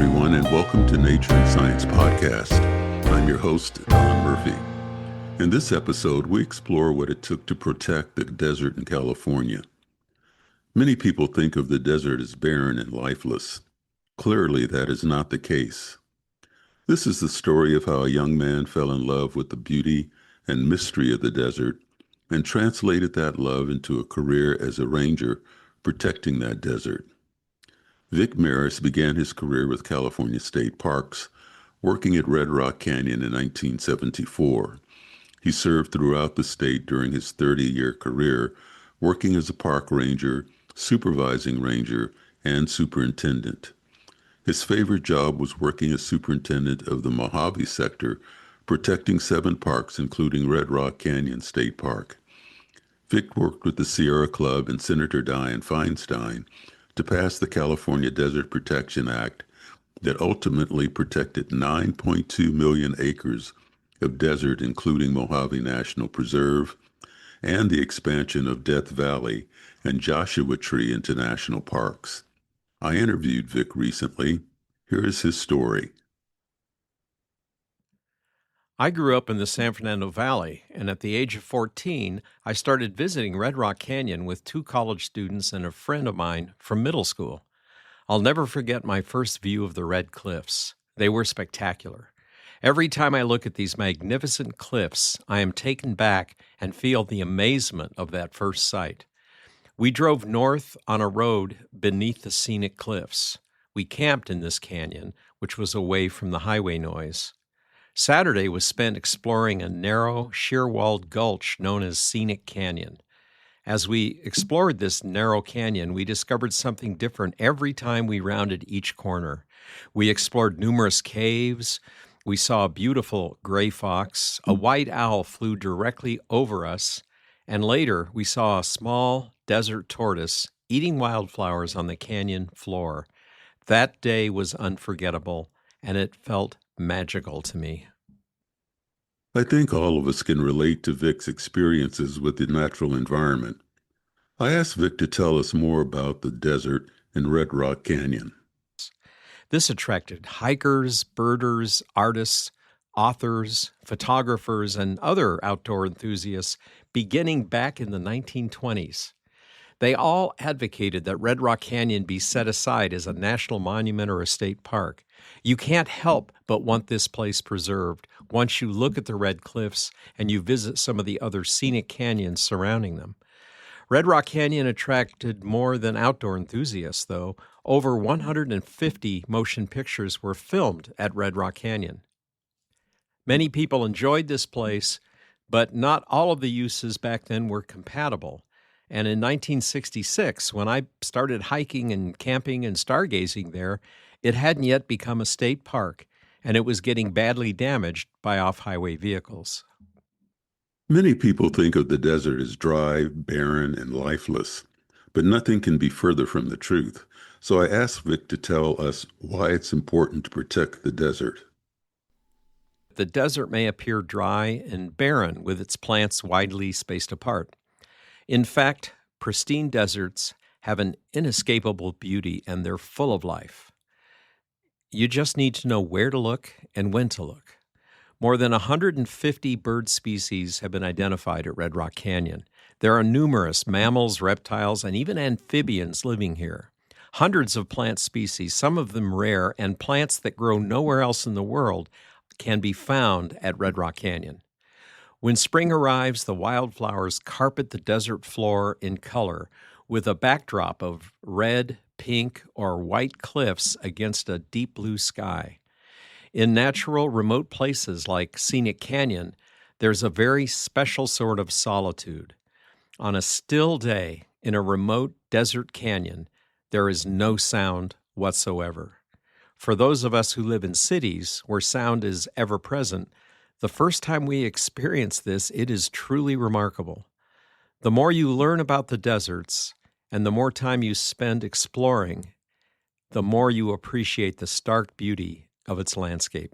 everyone, and welcome to Nature and Science Podcast. I'm your host, Don Murphy. In this episode, we explore what it took to protect the desert in California. Many people think of the desert as barren and lifeless. Clearly, that is not the case. This is the story of how a young man fell in love with the beauty and mystery of the desert and translated that love into a career as a ranger protecting that desert. Vic Maris began his career with California State Parks, working at Red Rock Canyon in 1974. He served throughout the state during his 30-year career, working as a park ranger, supervising ranger, and superintendent. His favorite job was working as superintendent of the Mojave Sector, protecting 7 parks, including Red Rock Canyon State Park. Vic worked with the Sierra Club and Senator Dianne Feinstein to pass the California Desert Protection Act that ultimately protected 9.2 million acres of desert, including Mojave National Preserve, and the expansion of Death Valley and Joshua Tree into national parks. I interviewed Vic recently. Here is his story. I grew up in the San Fernando Valley, and at the age of 14, I started visiting Red Rock Canyon with 2 college students and a friend of mine from middle school. I'll never forget my first view of the Red Cliffs. They were spectacular. Every time I look at these magnificent cliffs, I am taken back and feel the amazement of that first sight. We drove north on a road beneath the scenic cliffs. We camped in this canyon, which was away from the highway noise. Saturday was spent exploring a narrow, sheer-walled gulch known as Scenic Canyon. As we explored this narrow canyon, we discovered something different every time we rounded each corner. We explored numerous caves. We saw a beautiful gray fox. A white owl flew directly over us. And later, we saw a small desert tortoise eating wildflowers on the canyon floor. That day was unforgettable, and it felt magical to me. I think all of us can relate to Vic's experiences with the natural environment. I asked Vic to tell us more about the desert in Red Rock Canyon. This attracted hikers, birders, artists, authors, photographers, and other outdoor enthusiasts beginning back in the 1920s. They all advocated that Red Rock Canyon be set aside as a national monument or a state park. You can't help but want this place preserved once you look at the Red Cliffs and you visit some of the other scenic canyons surrounding them. Red Rock Canyon attracted more than outdoor enthusiasts, though. Over 150 motion pictures were filmed at Red Rock Canyon. Many people enjoyed this place, but not all of the uses back then were compatible. And in 1966, when I started hiking and camping and stargazing there, it hadn't yet become a state park, and it was getting badly damaged by off-highway vehicles. Many people think of the desert as dry, barren, and lifeless, but nothing can be further from the truth. So I asked Vic to tell us why it's important to protect the desert. The desert may appear dry and barren with its plants widely spaced apart. In fact, pristine deserts have an inescapable beauty, and they're full of life. You just need to know where to look and when to look. More than 150 bird species have been identified at Red Rock Canyon. There are numerous mammals, reptiles, and even amphibians living here. Hundreds of plant species, some of them rare, and plants that grow nowhere else in the world can be found at Red Rock Canyon. When spring arrives, the wildflowers carpet the desert floor in color with a backdrop of red, pink, or white cliffs against a deep blue sky. In natural, remote places like Scenic Canyon, there's a very special sort of solitude. On a still day in a remote desert canyon, there is no sound whatsoever. For those of us who live in cities where sound is ever present, the first time we experience this, it is truly remarkable. The more you learn about the deserts and the more time you spend exploring, the more you appreciate the stark beauty of its landscape.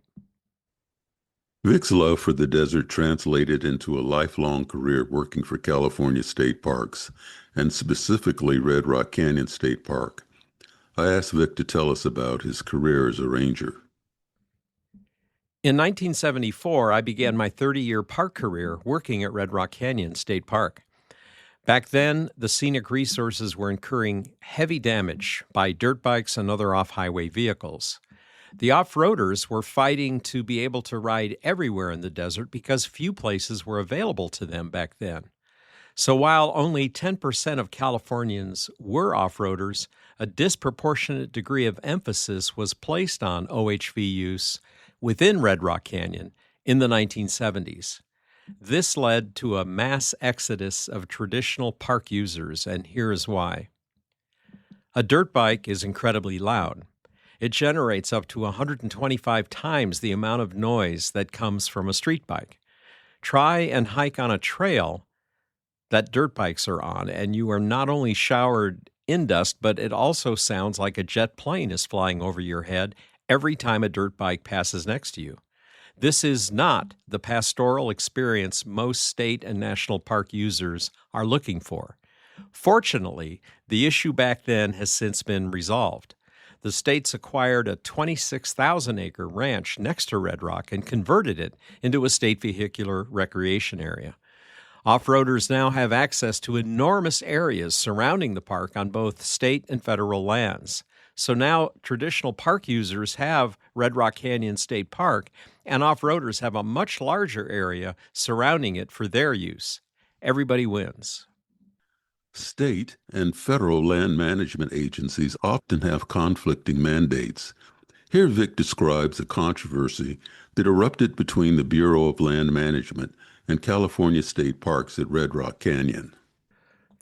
Vic's love for the desert translated into a lifelong career working for California state parks, and specifically Red Rock Canyon State Park. I asked Vic to tell us about his career as a ranger. In 1974, I began my 30-year park career working at Red Rock Canyon State Park. Back then, the scenic resources were incurring heavy damage by dirt bikes and other off-highway vehicles. The off-roaders were fighting to be able to ride everywhere in the desert because few places were available to them back then. So while only 10% of Californians were off-roaders, a disproportionate degree of emphasis was placed on OHV use within Red Rock Canyon in the 1970s. This led to a mass exodus of traditional park users, and here's why. A dirt bike is incredibly loud. It generates up to 125 times the amount of noise that comes from a street bike. Try and hike on a trail that dirt bikes are on, and you are not only showered in dust, but it also sounds like a jet plane is flying over your head every time a dirt bike passes next to you. This is not the pastoral experience most state and national park users are looking for. Fortunately, the issue back then has since been resolved. The states acquired a 26,000-acre ranch next to Red Rock and converted it into a state vehicular recreation area. Off-roaders now have access to enormous areas surrounding the park on both state and federal lands. So now traditional park users have Red Rock Canyon State Park, and off-roaders have a much larger area surrounding it for their use. Everybody wins. State and federal land management agencies often have conflicting mandates. Here Vic describes a controversy that erupted between the Bureau of Land Management and California State Parks at Red Rock Canyon.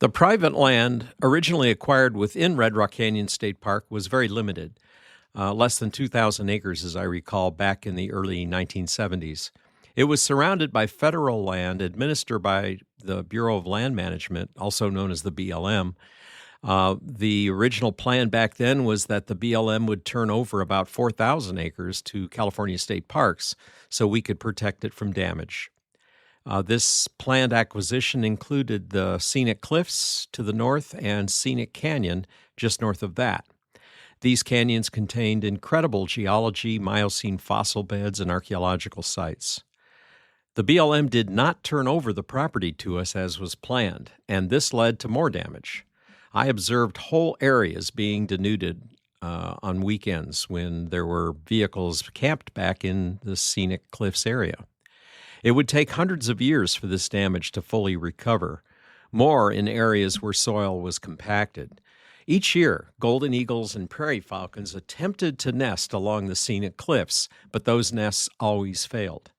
The private land originally acquired within Red Rock Canyon State Park was very limited, less than 2,000 acres, as I recall, back in the early 1970s. It was surrounded by federal land administered by the Bureau of Land Management, also known as the BLM. The original plan back then was that the BLM would turn over about 4,000 acres to California State Parks so we could protect it from damage. This planned acquisition included the Scenic Cliffs to the north and Scenic Canyon just north of that. These canyons contained incredible geology, Miocene fossil beds, and archaeological sites. The BLM did not turn over the property to us as was planned, and this led to more damage. I observed whole areas being denuded on weekends when there were vehicles camped back in the Scenic Cliffs area. It would take hundreds of years for this damage to fully recover, more in areas where soil was compacted. Each year, golden eagles and prairie falcons attempted to nest along the Scenic Cliffs, but those nests always failed.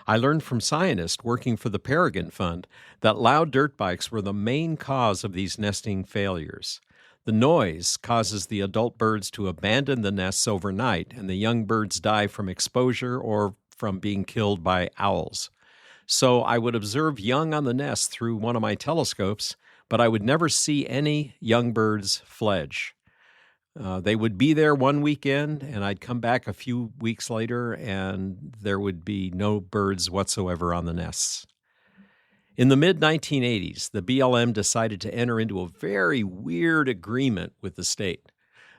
I learned from scientists working for the Peregrine Fund that loud dirt bikes were the main cause of these nesting failures. The noise causes the adult birds to abandon the nests overnight, and the young birds die from exposure or from being killed by owls. So I would observe young on the nest through one of my telescopes, but I would never see any young birds fledge. They would be there one weekend, and I'd come back a few weeks later, and there would be no birds whatsoever on the nests. In the mid-1980s, the BLM decided to enter into a very weird agreement with the state.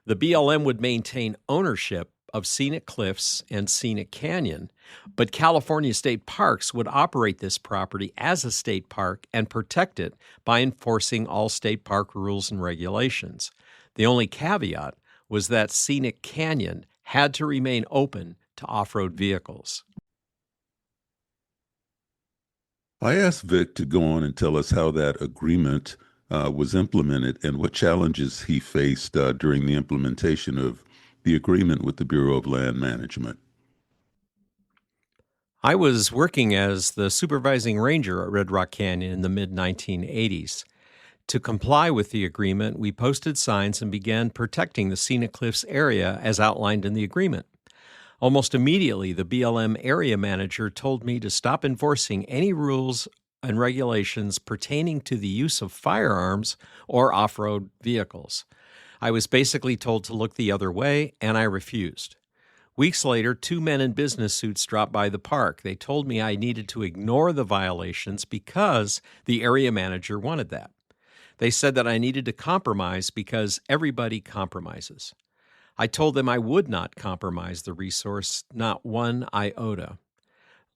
The BLM would maintain ownership of Scenic Cliffs and Scenic Canyon, but California State Parks would operate this property as a state park and protect it by enforcing all state park rules and regulations. The only caveat was that Scenic Canyon had to remain open to off-road vehicles. I asked Vic to go on and tell us how that agreement was implemented and what challenges he faced during the implementation of the agreement with the Bureau of Land Management. I was working as the supervising ranger at Red Rock Canyon in the mid-1980s. To comply with the agreement, we posted signs and began protecting the Scenic Cliffs area as outlined in the agreement. Almost immediately, the BLM area manager told me to stop enforcing any rules and regulations pertaining to the use of firearms or off-road vehicles. I was basically told to look the other way, and I refused. Weeks later, two men in business suits dropped by the park. They told me I needed to ignore the violations because the area manager wanted that. They said that I needed to compromise because everybody compromises. I told them I would not compromise the resource, not one iota.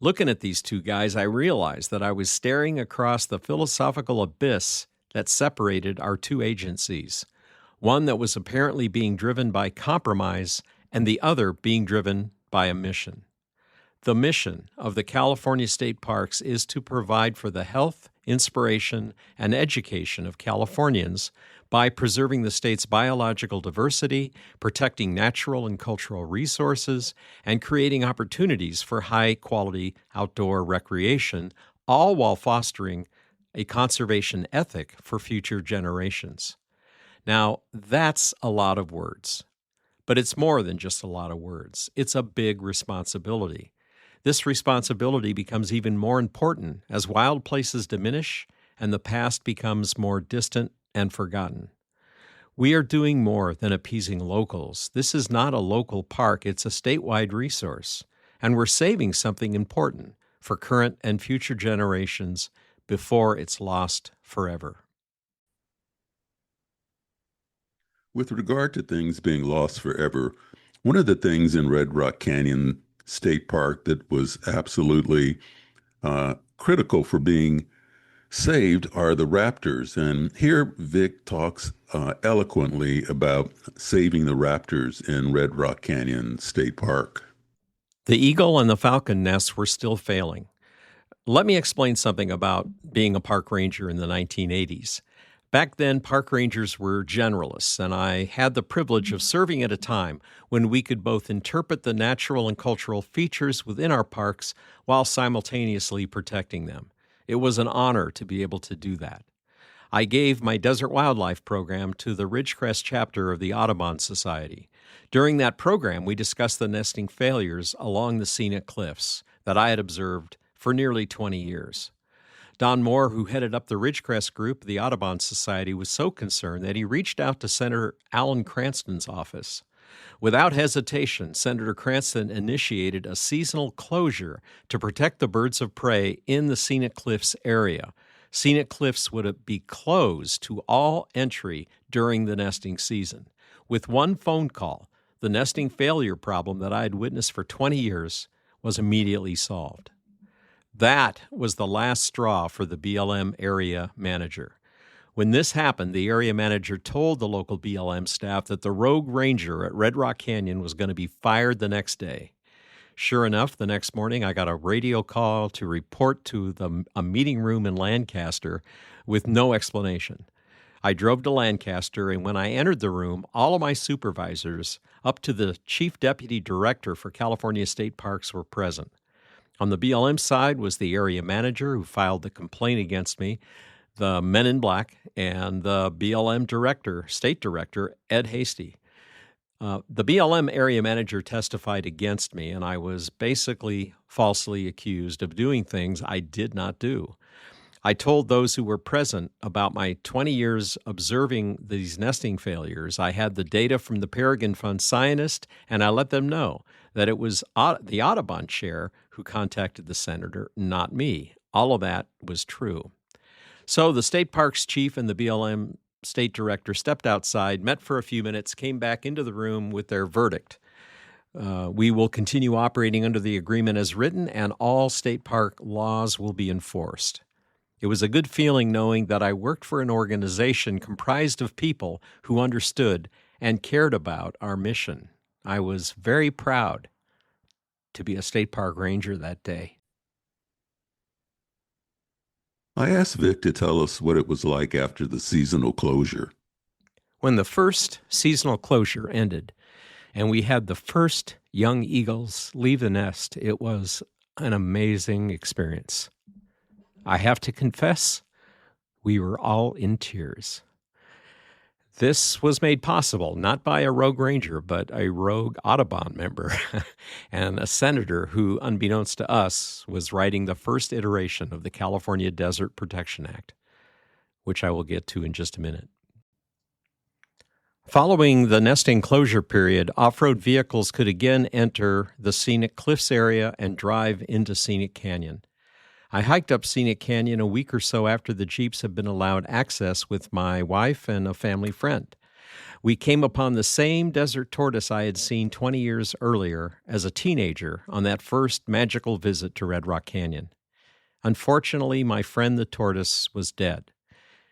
Looking at these two guys, I realized that I was staring across the philosophical abyss that separated our two agencies, one that was apparently being driven by compromise and the other being driven by a mission. The mission of the California State Parks is to provide for the health, inspiration, and education of Californians by preserving the state's biological diversity, protecting natural and cultural resources, and creating opportunities for high-quality outdoor recreation, all while fostering a conservation ethic for future generations. Now, that's a lot of words, but it's more than just a lot of words. It's a big responsibility. This responsibility becomes even more important as wild places diminish and the past becomes more distant and forgotten. We are doing more than appeasing locals. This is not a local park, it's a statewide resource, and we're saving something important for current and future generations before it's lost forever. With regard to things being lost forever, one of the things in Red Rock Canyon State Park that was absolutely critical for being saved are the raptors. And here Vic talks eloquently about saving the raptors in Red Rock Canyon State Park. The eagle and the falcon nests were still failing. Let me explain something about being a park ranger in the 1980s. Back then, park rangers were generalists, and I had the privilege of serving at a time when we could both interpret the natural and cultural features within our parks while simultaneously protecting them. It was an honor to be able to do that. I gave my desert wildlife program to the Ridgecrest chapter of the Audubon Society. During that program, we discussed the nesting failures along the scenic cliffs that I had observed for nearly 20 years. Don Moore, who headed up the Ridgecrest group of the Audubon Society, was so concerned that he reached out to Senator Alan Cranston's office. Without hesitation, Senator Cranston initiated a seasonal closure to protect the birds of prey in the Scenic Cliffs area. Scenic Cliffs would be closed to all entry during the nesting season. With one phone call, the nesting failure problem that I had witnessed for 20 years was immediately solved. That was the last straw for the BLM area manager. When this happened, the area manager told the local BLM staff that the rogue ranger at Red Rock Canyon was going to be fired the next day. Sure enough, the next morning I got a radio call to report to a meeting room in Lancaster with no explanation. I drove to Lancaster, and when I entered the room, all of my supervisors, up to the chief deputy director for California State Parks, were present. On the BLM side was the area manager who filed the complaint against me, the men in black, and the BLM director, state director, Ed Hasty. The BLM area manager testified against me, and I was basically falsely accused of doing things I did not do. I told those who were present about my 20 years observing these nesting failures. I had the data from the Peregrine Fund scientist, and I let them know that it was the Audubon chair who contacted the senator, not me. All of that was true. So the state parks chief and the BLM state director stepped outside, met for a few minutes, came back into the room with their verdict. We will continue operating under the agreement as written, and all state park laws will be enforced. It was a good feeling knowing that I worked for an organization comprised of people who understood and cared about our mission. I was very proud to be a state park ranger that day. I asked Vic to tell us what it was like after the seasonal closure. When the first seasonal closure ended and we had the first young eagles leave the nest, it was an amazing experience. I have to confess, we were all in tears. This was made possible not by a rogue ranger, but a rogue Audubon member and a senator who, unbeknownst to us, was writing the first iteration of the California Desert Protection Act, which I will get to in just a minute. Following the nesting closure period, off-road vehicles could again enter the Scenic Cliffs area and drive into Scenic Canyon. I hiked up Scenic Canyon a week or so after the Jeeps had been allowed access with my wife and a family friend. We came upon the same desert tortoise I had seen 20 years earlier as a teenager on that first magical visit to Red Rock Canyon. Unfortunately, my friend the tortoise was dead.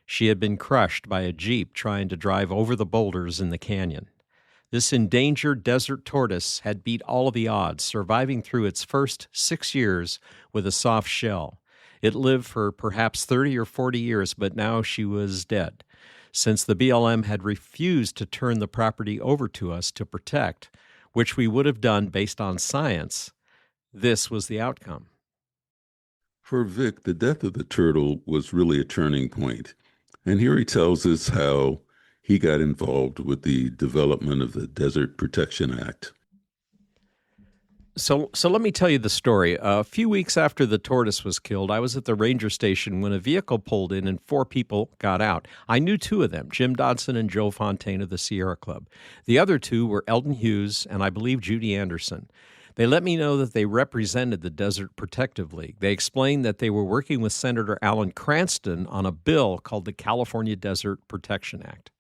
She had been crushed by a Jeep trying to drive over the boulders in the canyon. This endangered desert tortoise had beat all of the odds, surviving through its first 6 years with a soft shell. It lived for perhaps 30 or 40 years, but now she was dead. Since the BLM had refused to turn the property over to us to protect, which we would have done based on science, this was the outcome. For Vic, the death of the turtle was really a turning point. And here he tells us how he got involved with the development of the Desert Protection Act. So let me tell you the story. A few weeks after the tortoise was killed, I was at the ranger station when a vehicle pulled in and 4 people got out. I knew 2 of them, Jim Dodson and Joe Fontaine of the Sierra Club. The other 2 were Eldon Hughes and I believe Judy Anderson. They let me know that they represented the Desert Protective League. They explained that they were working with Senator Alan Cranston on a bill called the California Desert Protection Act.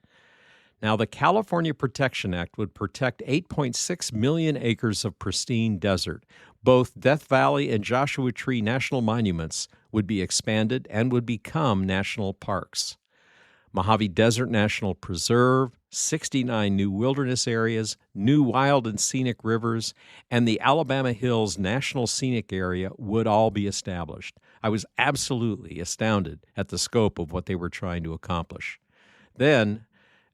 Now, the California Protection Act would protect 8.6 million acres of pristine desert. Both Death Valley and Joshua Tree National Monuments would be expanded and would become national parks. Mojave Desert National Preserve, 69 new wilderness areas, new wild and scenic rivers, and the Alabama Hills National Scenic Area would all be established. I was absolutely astounded at the scope of what they were trying to accomplish. Then,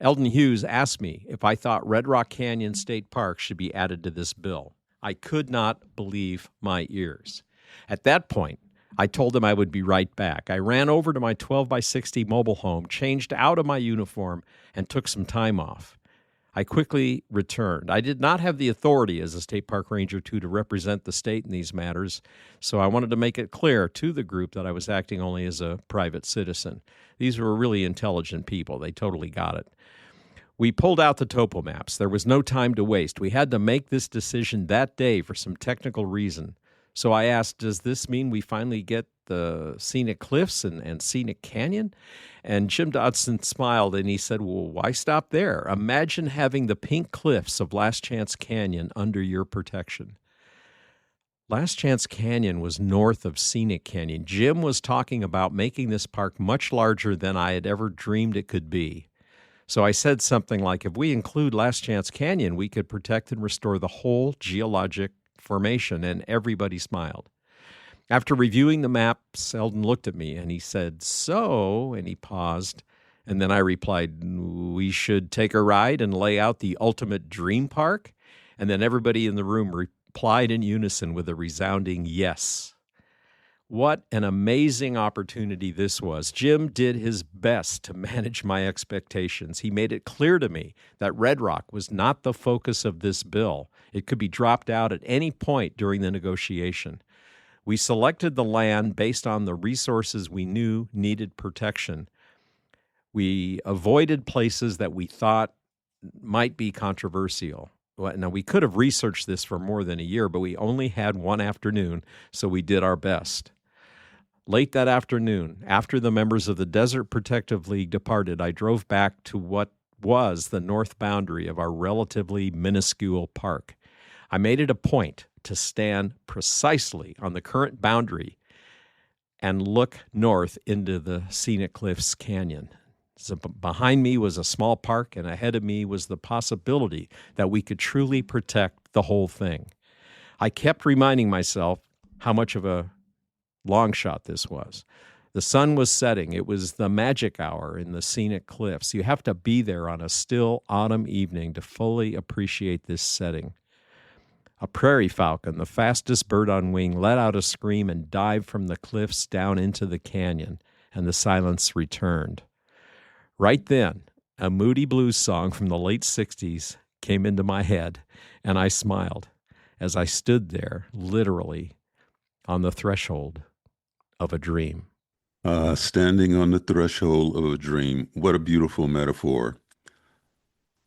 Eldon Hughes asked me if I thought Red Rock Canyon State Park should be added to this bill. I could not believe my ears. At that point, I told him I would be right back. I ran over to my 12x60 mobile home, changed out of my uniform, and took some time off. I quickly returned. I did not have the authority as a state park ranger to represent the state in these matters, so I wanted to make it clear to the group that I was acting only as a private citizen. These were really intelligent people. They totally got it. We pulled out the topo maps. There was no time to waste. We had to make this decision that day for some technical reason. So I asked, does this mean we finally get the scenic cliffs and scenic canyon? And Jim Dodson smiled and he said, well, why stop there? Imagine having the pink cliffs of Last Chance Canyon under your protection. Last Chance Canyon was north of Scenic Canyon. Jim was talking about making this park much larger than I had ever dreamed it could be. So I said something like, if we include Last Chance Canyon, we could protect and restore the whole geologic formation, and everybody smiled. After reviewing the maps, Eldon looked at me and he said, so, and he paused, and then I replied, we should take a ride and lay out the ultimate dream park? And then everybody in the room replied in unison with a resounding yes. What an amazing opportunity this was. Jim did his best to manage my expectations. He made it clear to me that Red Rock was not the focus of this bill. It could be dropped out at any point during the negotiation. We selected the land based on the resources we knew needed protection. We avoided places that we thought might be controversial. Now, we could have researched this for more than a year, but we only had one afternoon, so we did our best. Late that afternoon, after the members of the Desert Protective League departed, I drove back to what was the north boundary of our relatively minuscule park. I made it a point to stand precisely on the current boundary and look north into the Scenic Cliffs Canyon. So behind me was a small park, and ahead of me was the possibility that we could truly protect the whole thing. I kept reminding myself how much of a long shot this was. The sun was setting. It was the magic hour in the Scenic Cliffs. You have to be there on a still autumn evening to fully appreciate this setting. A prairie falcon, the fastest bird on wing, let out a scream and dived from the cliffs down into the canyon, and the silence returned. Right then, a Moody Blues song from the late 60s came into my head, and I smiled as I stood there, literally, on the threshold of a dream. Standing on the threshold of a dream. What a beautiful metaphor.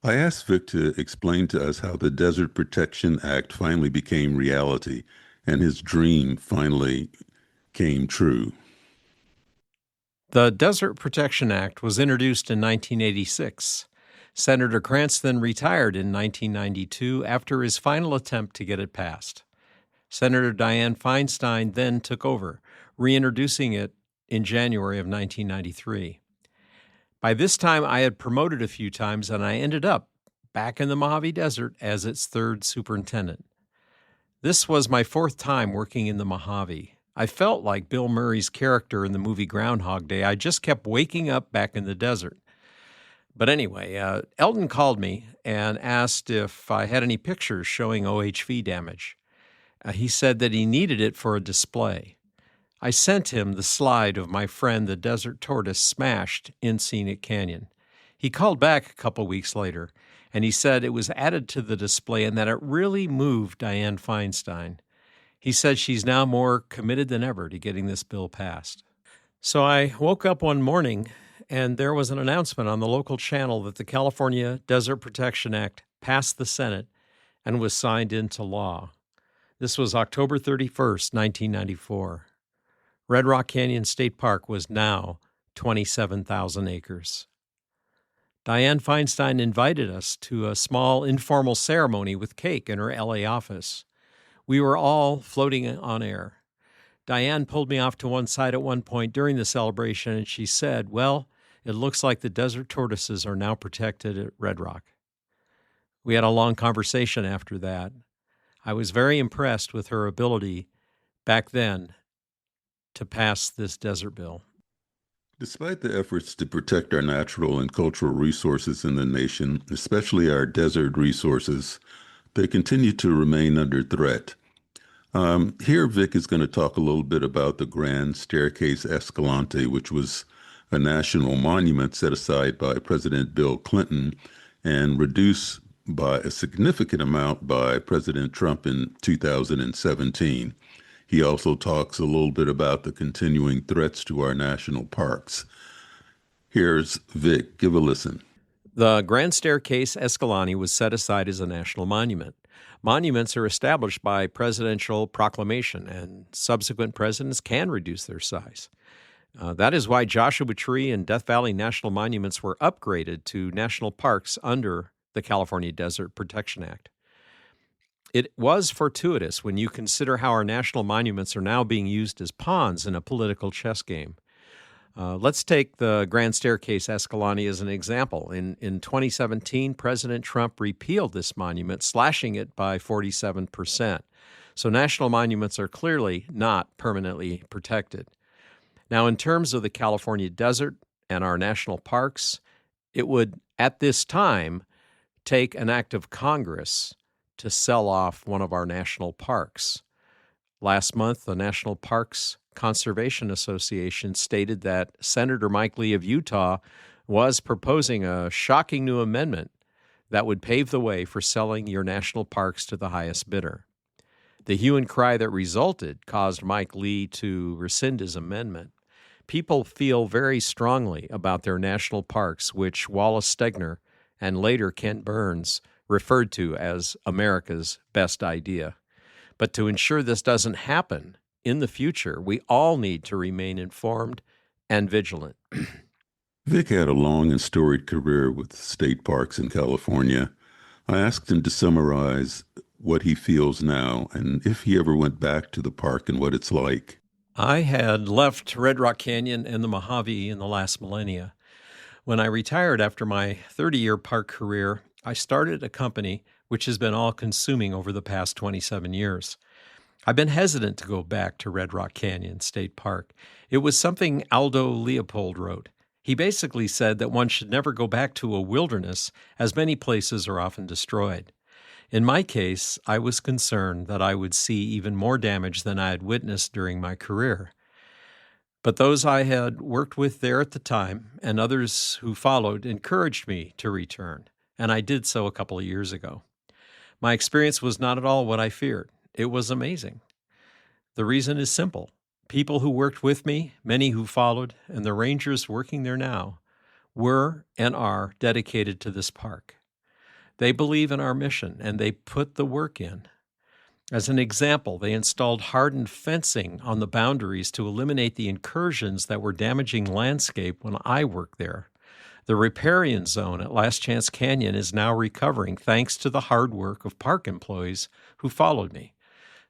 I asked Vic to explain to us how the Desert Protection Act finally became reality and his dream finally came true. The Desert Protection Act was introduced in 1986. Senator Cranston retired in 1992 after his final attempt to get it passed. Senator Dianne Feinstein then took over, reintroducing it in January of 1993. By this time, I had promoted a few times, and I ended up back in the Mojave Desert as its third superintendent. This was my fourth time working in the Mojave. I felt like Bill Murray's character in the movie Groundhog Day. I just kept waking up back in the desert. But anyway, Eldon called me and asked if I had any pictures showing OHV damage. He said that he needed it for a display. I sent him the slide of my friend the desert tortoise smashed in Scenic Canyon. He called back a couple weeks later, and he said it was added to the display and that it really moved Dianne Feinstein. He said she's now more committed than ever to getting this bill passed. So I woke up one morning, and there was an announcement on the local channel that the California Desert Protection Act passed the Senate and was signed into law. This was October 31st, 1994. Red Rock Canyon State Park was now 27,000 acres. Dianne Feinstein invited us to a small informal ceremony with cake in her LA office. We were all floating on air. Dianne pulled me off to one side at one point during the celebration, and she said, "Well, it looks like the desert tortoises are now protected at Red Rock." We had a long conversation after that. I was very impressed with her ability back then to pass this desert bill. Despite the efforts to protect our natural and cultural resources in the nation, especially our desert resources, they continue to remain under threat. Here, Vic is going to talk a little bit about the Grand Staircase Escalante, which was a national monument set aside by President Bill Clinton and reduced by a significant amount by President Trump in 2017. He also talks a little bit about the continuing threats to our national parks. Here's Vic. Give a listen. The Grand Staircase Escalante was set aside as a national monument. Monuments are established by presidential proclamation, and subsequent presidents can reduce their size. That is why Joshua Tree and Death Valley National Monuments were upgraded to national parks under the California Desert Protection Act. It was fortuitous when you consider how our national monuments are now being used as pawns in a political chess game. Let's take the Grand Staircase Escalante as an example. In 2017, President Trump repealed this monument, slashing it by 47%. So national monuments are clearly not permanently protected. Now, in terms of the California desert and our national parks, it would, at this time, take an act of Congress to sell off one of our national parks. Last month, the National Parks Conservation Association stated that Senator Mike Lee of Utah was proposing a shocking new amendment that would pave the way for selling your national parks to the highest bidder. The hue and cry that resulted caused Mike Lee to rescind his amendment. People feel very strongly about their national parks, which Wallace Stegner and later Ken Burns referred to as America's best idea. But to ensure this doesn't happen in the future, we all need to remain informed and vigilant. Vic had a long and storied career with state parks in California. I asked him to summarize what he feels now and if he ever went back to the park and what it's like. I had left Red Rock Canyon and the Mojave in the last millennia. When I retired after my 30-year park career, I started a company which has been all-consuming over the past 27 years. I've been hesitant to go back to Red Rock Canyon State Park. It was something Aldo Leopold wrote. He basically said that one should never go back to a wilderness, as many places are often destroyed. In my case, I was concerned that I would see even more damage than I had witnessed during my career. But those I had worked with there at the time, and others who followed, encouraged me to return, and I did so a couple of years ago. My experience was not at all what I feared. It was amazing. The reason is simple. People who worked with me, many who followed, and the rangers working there now were and are dedicated to this park. They believe in our mission, and they put the work in. As an example, they installed hardened fencing on the boundaries to eliminate the incursions that were damaging landscape when I worked there. The riparian zone at Last Chance Canyon is now recovering thanks to the hard work of park employees who followed me.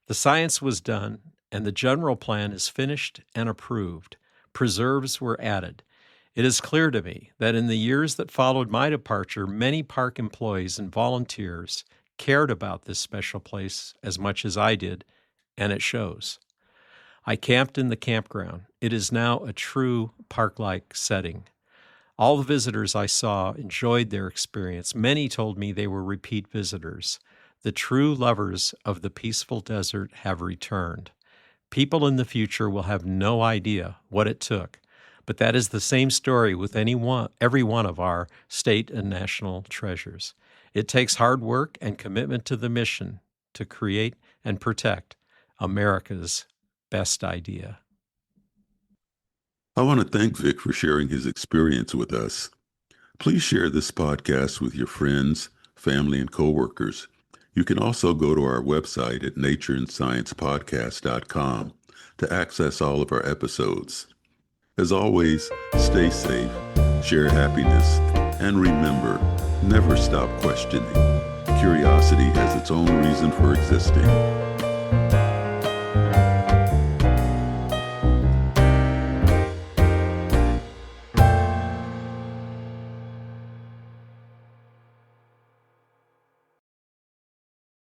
The science was done, and the general plan is finished and approved. Preserves were added. It is clear to me that in the years that followed my departure, many park employees and volunteers cared about this special place as much as I did, and it shows. I camped in the campground. It is now a true park-like setting. All the visitors I saw enjoyed their experience. Many told me they were repeat visitors. The true lovers of the peaceful desert have returned. People in the future will have no idea what it took, but that is the same story with every one of our state and national treasures. It takes hard work and commitment to the mission to create and protect America's best idea. I want to thank Vic for sharing his experience with us. Please share this podcast with your friends, family, and coworkers. You can also go to our website at natureandsciencepodcast.com to access all of our episodes. As always, stay safe, share happiness, and remember, never stop questioning. Curiosity has its own reason for existing.